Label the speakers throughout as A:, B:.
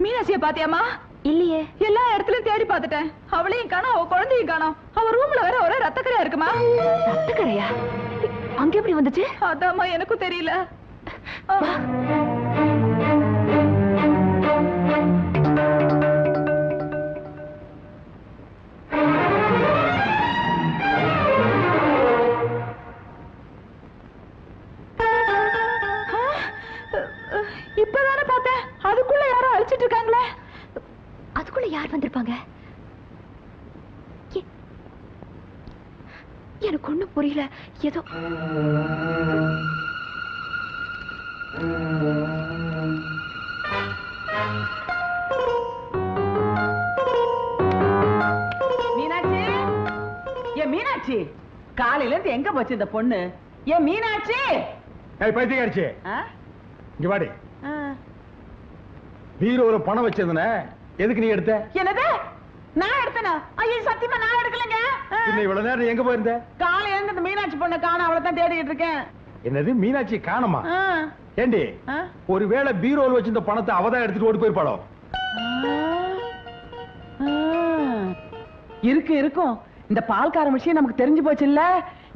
A: மீனாட்சிய பாத்தியாமா?
B: இல்லையே.
A: எல்லா இடத்துலயும் தேடி பார்த்துட்டேன். அவளையும் காணோம், அவ குழந்தையும் காணோம். அவ ரூம்ல வேற ஒரே ரத்தக்கரையா இருக்குமா?
B: ரத்தக்கரையா? அங்க எப்படி வந்துச்சு?
A: அதாம்மா எனக்கும் தெரியல. இப்பதானே பார்த்தேன். அதுக்குள்ள யாரோ அழிச்சிட்டு இருக்காங்களே.
B: அதுக்குள்ள யார் வந்திருப்பாங்க? எனக்கு ஒண்ணும் புரியல. ஏதோ
A: மீனாட்சி, ஏன் மீனாட்சி, காலையில இருந்து எங்க போச்சு இந்த பொண்ணு? ஏன் மீனாட்சி?
C: பைத்தியக்காரிச்சி, இங்க வாடி. பீரோல பணம் வச்சிருந்தன, எதுக்கு நீ எடுத்த?
A: என்னது? நான் எடுத்தனா? ஐயோ சத்தியமா நான் எடுக்கலங்க.
C: இன்னும் இவ்வளவு நேரம் எங்க போயிருந்த?
A: காலையில இருந்து இந்த மீனாட்சி பொண்ணை காணோம், அவளை தான் தேடிட்டு இருக்கேன்.
C: என்னது மீனாட்சி காணுமா? ஏண்டி, ஒருவேளை பீரோல வச்சிருந்த பணத்தை அவதான் எடுத்துட்டு ஓடி போயிருப்பாளோ?
A: இருக்கும். இந்த பால்கார விஷயம் நமக்கு தெரிஞ்சு போச்சு இல்ல?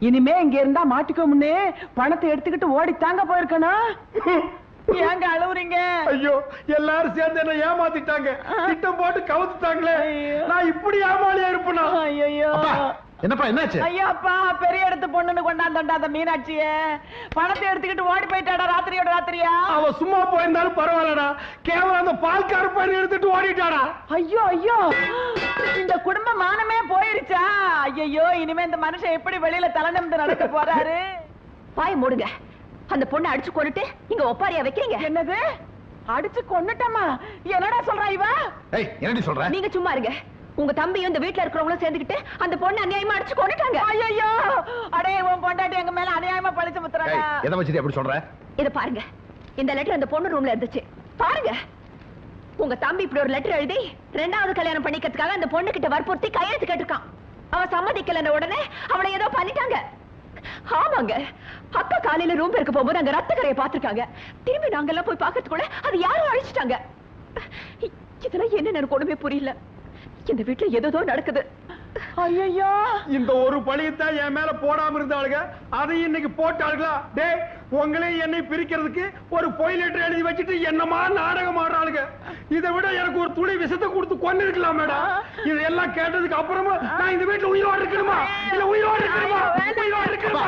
A: இனிமே இங்க இருந்தா மாட்டிக்கோம்னு பணத்தை எடுத்துக்கிட்டு ஓடி தாங்க போயிருக்கணும். ஏங்க அழுவுறீங்க?
C: ஐயோ, எல்லாரும் சேர்ந்து என்ன ஏமாத்திட்டாங்க, திட்டம் போட்டு கவுத்துட்டாங்களே. நான் இப்படி ஏமாளியா இருப்பேனா?
A: ஐயோ
C: என்னப்பா என்னாச்சு?
A: ஐயோ அப்பா, பெரிய இடத்து பொண்ணுன்னு கொண்டாந்தா அந்த மீனாட்சிய பணத்தை எடுத்துக்கிட்டு ஓடி போயிட்டாடா. ராத்திரியோட ராத்திரியா?
C: அவ சும்மா போயிருந்தாலும் பரவாயில்லடா, கேவலம் அந்த பால்கார பையன் எடுத்துட்டு ஓடிட்டாடா.
A: ஐயோ ஐயோ, இந்த குடும்ப மானமே போயிருச்சா? ஐயோ, இனிமே இந்த மனுஷன் எப்படி வெளியில தலை நிமிர்ந்து நடக்க போறாரு?
B: பாய் மூடுங்க. அந்த பொண்ணை அடிச்சு கொண்டுட்டு இங்க ஒப்பாரியா வைக்கிறீங்க.
A: என்னது? அடிச்சு கொன்னுட்டமா? என்னடா சொல்றா இவ?
C: ஏய், என்னடி சொல்ற?
B: நீங்க சும்மா இருங்க. உங்க தம்பியும் இந்த வீட்ல இருக்கிறவங்களும் சேர்ந்துக்கிட்டு அந்த பொண்ணை அநியாயமா அடிச்சு கொன்னுட்டாங்க.
A: ஐயோ, அடே உன் பொண்டாட்டி எங்க மேல அநியாயமா பழிச்சு முத்துறாங்க.
C: எதை வச்சிட்டு அப்படி சொல்ற?
B: இத பாருங்க, இந்த லெட்டர் அந்த பொண்ணு ரூம்ல இருந்துச்சு. பாருங்க, உங்க தம்பி இப்படி ஒரு லெட்டர் எழுதி 2வது கல்யாணம் பண்ணிக்கிறதுக்காக அந்த பொண்ணு கிட்ட வற்புறுத்தி கையெழுத்து கேட்டிருக்கான். அவ சம்மதிக்கலன உடனே அவளை ஏதோ பண்ணிட்டாங்க. ஆமாங்க, அக்கா காலையில ரூம் இருக்க போகும்போது அங்க ரத்தக்கரையை பார்த்திருக்காங்க. திரும்பி நாங்கெல்லாம் போய் பார்க்கறதுக்குள்ள அது யாரும் அழிச்சிட்டாங்க. இதெல்லாம் என்ன எனக்கு ஒண்ணுமே புரியல. இந்த வீட்டுல ஏதோ நடக்குது.
A: ஐயோ,
C: இந்த ஒரு பழியத்தான் என் மேல போடாம இருந்தாளுங்க, அதையும் இன்னைக்கு போட்டாளுங்களா? டே, உங்களையும் என்னை பிரிக்கிறதுக்கு ஒரு பொய் லெட்டர் எழுதி வச்சுட்டு என்னமா நாடகம் ஆடுறாளுங்க. இதை விட எனக்கு ஒரு துளி விஷத்தை கொடுத்து கொண்டு இருக்கலாம் மேடம். இதெல்லாம் கேட்டதுக்கு அப்புறமா நான் இந்த வீட்டுல உயிரோடு இருக்கணுமா? இல்ல உயிரோடு இருக்கணுமா? உயிரோடு இருக்கணுமா?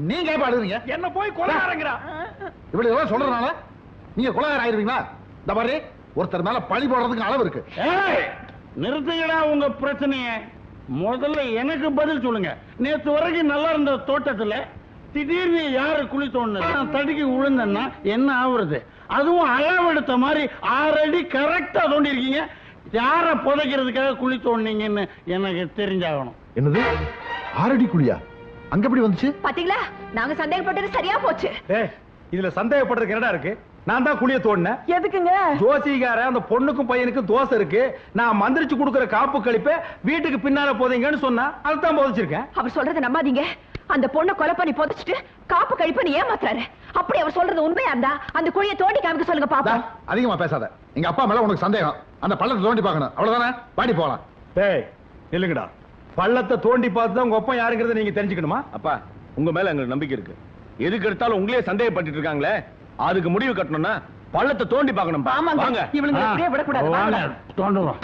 D: நீங்க பாடுறீங்க,
C: என்ன போய் கொலைகாரங்கிறா.
D: இப்படி எல்லாம் சொல்றதுனால நீங்க கொலைகார ஆயிருவீங்களா? இந்த மாதிரி ஒருத்தர் மேல பழி போடுறதுக்கு அளவு இருக்கு.
E: நிறுத்துங்கடா உங்க பிரச்சனைய. முதல்ல எனக்கு பதில் சொல்லுங்க. நேற்று வரைக்கும் நல்லா இருந்த தோட்டத்துல திடீர்னு யாரு குழி தோணுது? தடுக்கி விழுந்தன்னா என்ன ஆகுறது? அதுவும் அளவெடுத்த மாதிரி 6 அடி கரெக்டா தோண்டி இருக்கீங்க. யார புதைக்கிறதுக்காக குழி தோண்டிங்கன்னு எனக்கு தெரிஞ்சாகணும்.
D: என்னது 6 அடி குழியா? அங்க எப்படி வந்துச்சு?
B: பாத்தீங்களா, நாங்க சந்தேகப்பட்டது சரியா போச்சு.
C: இதுல சந்தேகப்படுறதுக்கு என்னடா இருக்கு? நான் தான் குழிய தோண்டினேன்.
A: எதுக்குங்க?
C: ஜோசிகார அந்த பொண்ணுக்கும் பையனுக்கும் தோசை இருக்கு, நான் மந்திரிச்சு கொடுக்கிற காப்பு கழிப்ப வீட்டுக்கு பின்னால போதீங்கன்னு சொன்னா அதுதான் போதிச்சிருக்கேன்.
B: அவர் சொல்றதை நம்பாதீங்க. அந்த பொண்ணை கொலை பண்ணி புதைச்சிட்டு காப்பு கழிப்பன்னு ஏமாத்துறாரு. அப்படி அவர் சொல்றது உண்மையா இருந்தா அந்த குழியை தோண்டி காமிக்க சொல்லுங்க பாப்போம்.
D: அதிகமா பேசாத. எங்க அப்பா மேல உனக்கு சந்தேகம், அந்த பள்ளத்தை தோண்டி பார்க்கணும், அவ்வளவுதானே? பாடி போலாம்.
C: டேய் இல்லங்கடா, பள்ளத்தை தோண்டி பார்த்து தான் உங்க அப்பா யாருங்கிறத நீங்க தெரிஞ்சுக்கணுமா?
F: அப்பா, உங்க மேல எங்களுக்கு நம்பிக்கை இருக்கு. எதுக்கு எடுத்தாலும் உங்களே சந்தேகப்பட்டு இருக்காங்களே, அதுக்கு முடிவு கட்டணும்னா பள்ளத்தை தோண்டி பார்க்கணும்.
A: ஆமாங்க, இவனுங்க அப்படியே விடக்கூடாது.
E: தோண்டுவோம்.